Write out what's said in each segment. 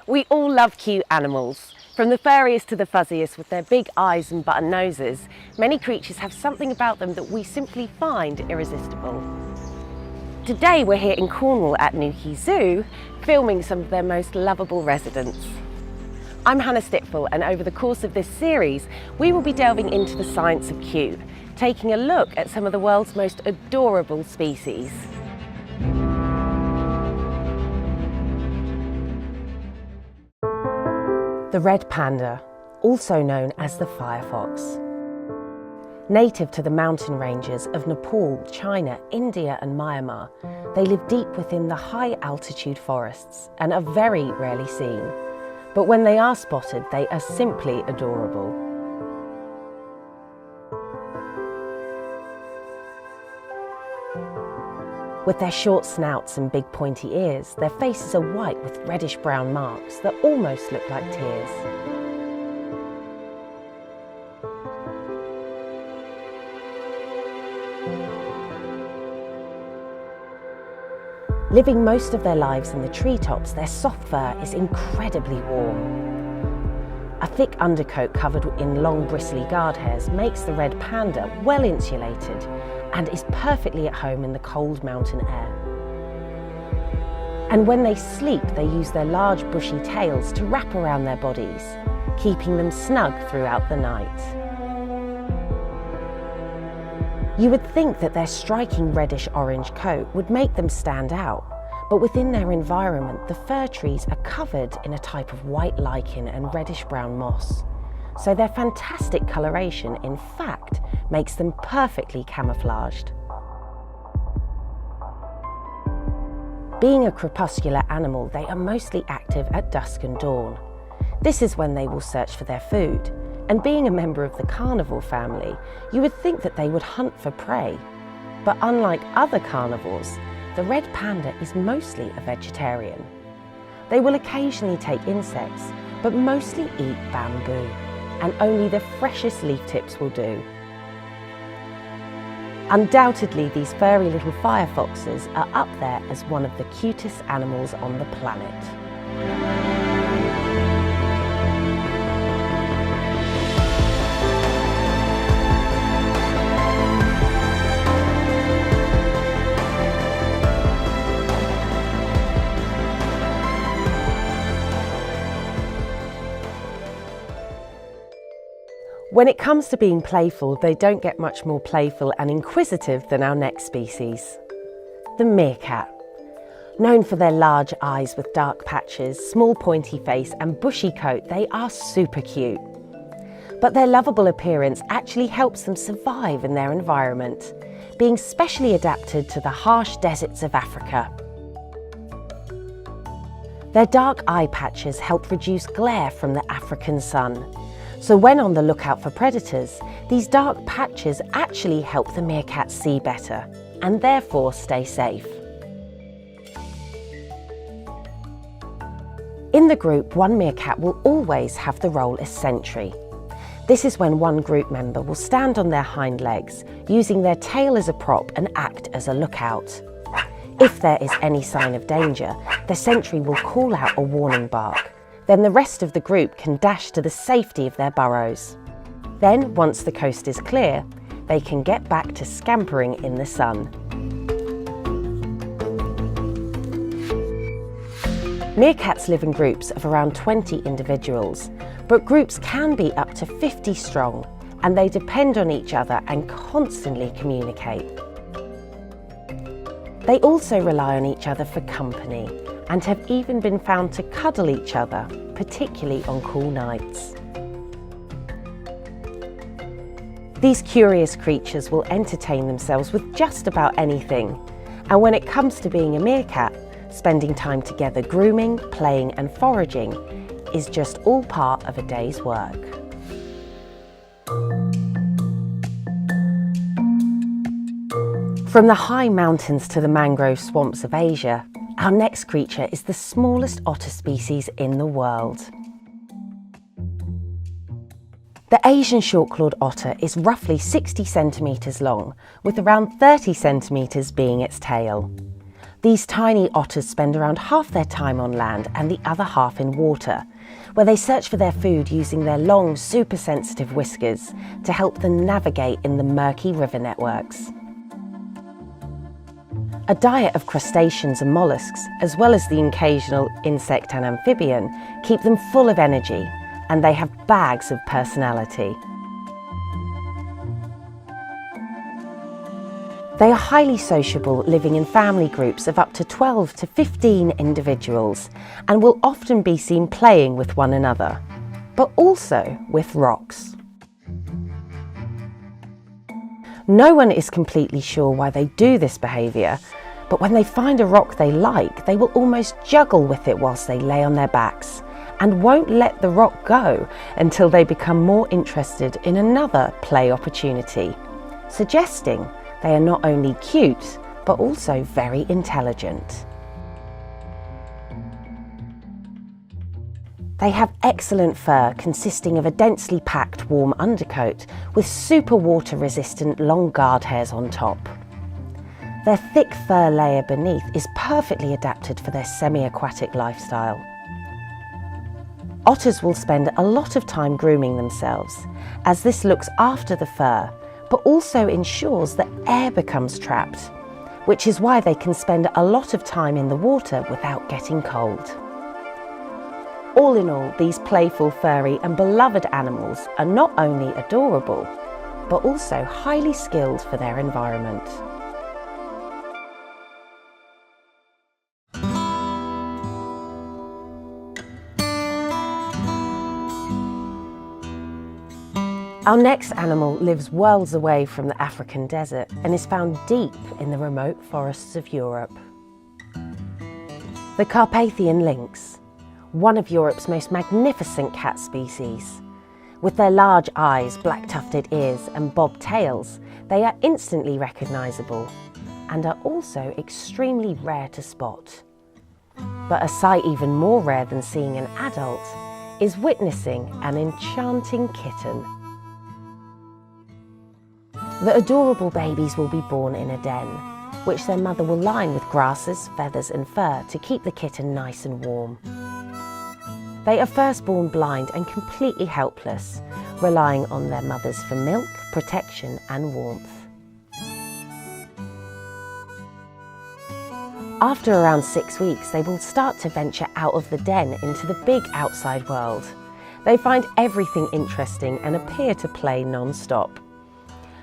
We all love cute animals. From the furriest to the fuzziest with their big eyes and button noses, many creatures have something about them that we simply find irresistible. Today we're here in Cornwall at Newquay Zoo, filming some of their most lovable residents. I'm Stitfall, and over the course of this series, we will be delving into the science of cute, taking a look at some of the world's most adorable species. The red panda, also known as the firefox. Native to the mountain ranges of Nepal, China, India and Myanmar, they live deep within the high altitude forests and are very rarely seen. But when they are spotted, they are simply adorable. With their short snouts and big pointy ears, their faces are white with reddish-brown marks that almost look like tears. Living most of their lives in the treetops, their soft fur is incredibly warm. A thick undercoat covered in long bristly guard hairs makes the red panda well insulated and is perfectly at home in the cold mountain air. And when they sleep, they use their large bushy tails to wrap around their bodies, keeping them snug throughout the night. You would think that their striking reddish-orange coat would make them stand out, but within their environment, the fir trees are covered in a type of white lichen and reddish-brown moss. So their fantastic coloration, in fact, makes them perfectly camouflaged. Being a crepuscular animal, they are mostly active at dusk and dawn. This is when they will search for their food, and being a member of the carnivore family, you would think that they would hunt for prey. But unlike other carnivores, the red panda is mostly a vegetarian. They will occasionally take insects, but mostly eat bamboo, and only the freshest leaf tips will do. Undoubtedly, these furry little firefoxes are up there as one of the cutest animals on the planet. When it comes to being playful, they don't get much more playful and inquisitive than our next species. The meerkat. Known for their large eyes with dark patches, small pointy face and bushy coat, they are super cute. But their lovable appearance actually helps them survive in their environment, being specially adapted to the harsh deserts of Africa. Their dark eye patches help reduce glare from the African sun. So when on the lookout for predators, these dark patches actually help the meerkats see better and therefore stay safe. In the group, one meerkat will always have the role as sentry. This is when one group member will stand on their hind legs, using their tail as a prop and act as a lookout. If there is any sign of danger, the sentry will call out a warning bark. Then the rest of the group can dash to the safety of their burrows. Then, once the coast is clear, they can get back to scampering in the sun. Meerkats live in groups of around 20 individuals, but groups can be up to 50 strong, and they depend on each other and constantly communicate. They also rely on each other for company, and have even been found to cuddle each other, particularly on cool nights. These curious creatures will entertain themselves with just about anything, and when it comes to being a meerkat, spending time together grooming, playing and foraging is just all part of a day's work. From the high mountains to the mangrove swamps of Asia, our next creature is the smallest otter species in the world. The Asian short-clawed otter is roughly 60 centimetres long, with around 30 centimetres being its tail. These tiny otters spend around half their time on land and the other half in water, where they search for their food using their long, super sensitive whiskers to help them navigate in the murky river networks. A diet of crustaceans and molluscs, as well as the occasional insect and amphibian, keep them full of energy, and they have bags of personality. They are highly sociable, living in family groups of up to 12 to 15 individuals, and will often be seen playing with one another, but also with rocks. No one is completely sure why they do this behaviour, but when they find a rock they like, they will almost juggle with it whilst they lay on their backs, and won't let the rock go until they become more interested in another play opportunity, suggesting they are not only cute, but also very intelligent. They have excellent fur consisting of a densely packed warm undercoat with super water resistant long guard hairs on top. Their thick fur layer beneath is perfectly adapted for their semi-aquatic lifestyle. Otters will spend a lot of time grooming themselves, as this looks after the fur, but also ensures that air becomes trapped, which is why they can spend a lot of time in the water without getting cold. All in all, these playful, furry and beloved animals are not only adorable, but also highly skilled for their environment. Our next animal lives worlds away from the African desert and is found deep in the remote forests of Europe. The Carpathian Lynx, one of Europe's most magnificent cat species. With their large eyes, black tufted ears and bobbed tails, they are instantly recognisable and are also extremely rare to spot. But a sight even more rare than seeing an adult is witnessing an enchanting kitten. The adorable babies will be born in a den, which their mother will line with grasses, feathers and fur to keep the kitten nice and warm. They are first born blind and completely helpless, relying on their mothers for milk, protection and warmth. After around 6 weeks, they will start to venture out of the den into the big outside world. They find everything interesting and appear to play non-stop.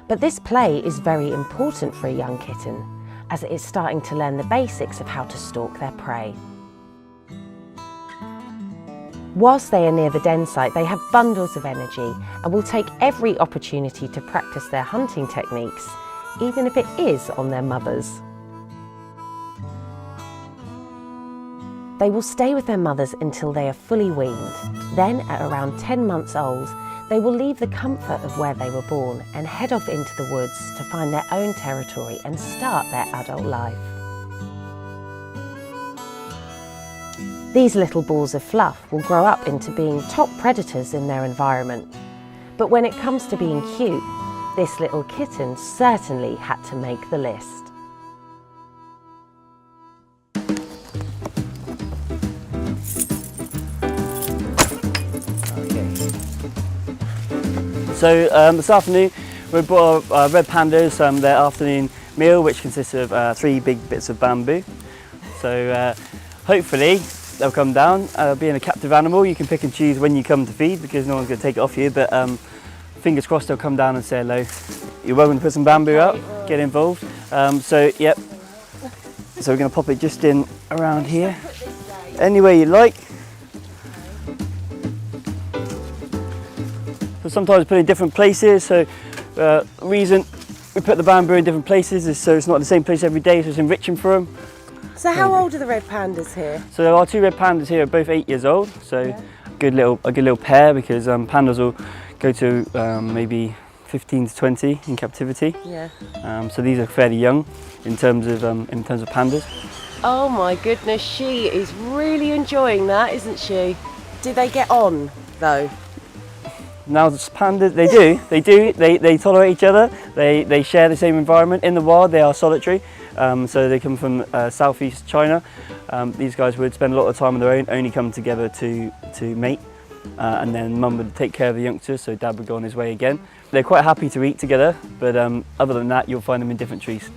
But this play is very important for a young kitten, as it is starting to learn the basics of how to stalk their prey. Whilst they are near the den site, they have bundles of energy and will take every opportunity to practice their hunting techniques, even if it is on their mothers. They will stay with their mothers until they are fully weaned. Then, at around 10 months old, they will leave the comfort of where they were born and head off into the woods to find their own territory and start their adult life. These little balls of fluff will grow up into being top predators in their environment. But when it comes to being cute, this little kitten certainly had to make the list. So this afternoon we brought our red pandas their afternoon meal, which consists of 3 big bits of bamboo. So hopefully they'll come down. Being a captive animal, you can pick and choose when you come to feed because no one's going to take it off you, but fingers crossed they'll come down and say hello. You're welcome to put some bamboo up, get involved. So yep, so we're going to pop it just in around here, anywhere you like. So sometimes put in different places, so the reason we put the bamboo in different places is so it's not the same place every day, so it's enriching for them. So how old are the red pandas here? So our 2 red pandas here are both 8 years old, so yeah. a good little pair because pandas will go to maybe 15 to 20 in captivity. Yeah. So these are fairly young in terms of pandas. Oh my goodness, she is really enjoying that, isn't she? Do they get on though? Now the pandas, they tolerate each other, they share the same environment. In the wild they are solitary, So they come from southeast China. These guys would spend a lot of time on their own, only come together to mate. And then mum would take care of the youngsters, so dad would go on his way again. They're quite happy to eat together, but other than that, you'll find them in different trees.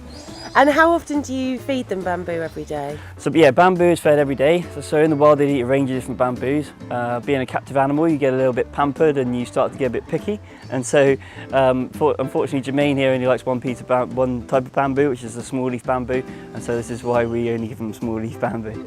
And how often do you feed them bamboo every day? So yeah, bamboo is fed every day. So in the wild they eat a range of different bamboos. Being a captive animal, you get a little bit pampered and you start to get a bit picky. And so unfortunately Jermaine here only likes one type of bamboo, which is the small leaf bamboo. And so this is why we only give them small leaf bamboo.